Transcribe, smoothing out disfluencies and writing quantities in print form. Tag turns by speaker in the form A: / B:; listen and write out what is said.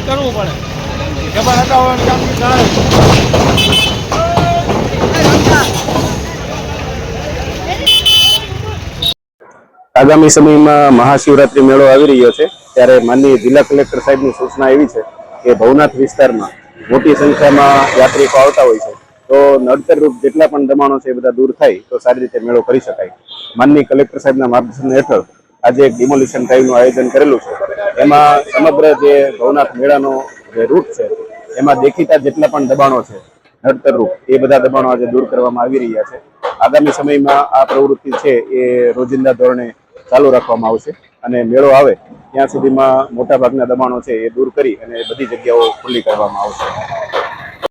A: કરવું પડે જબર હટાવવાનું કામ થાય।
B: આગામી સમયમાં મહાશિવરાત્રી મેળો આવી રહ્યો છે ત્યારે માનનીય જિલ્લા કલેક્ટર સાહેબની સૂચના એવી છે કે ભવનાથ વિસ્તારમાં મોટી સંખ્યામાં યાત્રિકો આવતા હોય છે તો નડતરરૂપ જેટલા પણ દબાણો છે એ બધા દૂર થાય તો સારી રીતે મેળો કરી શકાય। માનનીય કલેક્ટર સાહેબના માર્ગદર્શન હેઠળ આજે એક ડિમોલિશન ડ્રાઈવનું આયોજન કરેલું છે। એમાં સમગ્ર જે ભવનાથ મેળાનો જે રૂટ છે એમાં દેખીતા જેટલા પણ દબાણો છે નડતરરૂપ એ બધા દબાણો આજે દૂર કરવામાં આવી રહ્યા છે। આગામી સમયમાં આ પ્રવૃત્તિ છે એ રોજિંદા ધોરણે ચાલુ રાખવામાં આવશે અને મેળો આવે ત્યાં સુધીમાં મોટાભાગના દબાણો છે એ દૂર કરી અને બધી જગ્યાઓ ખુલ્લી કરવામાં આવશે।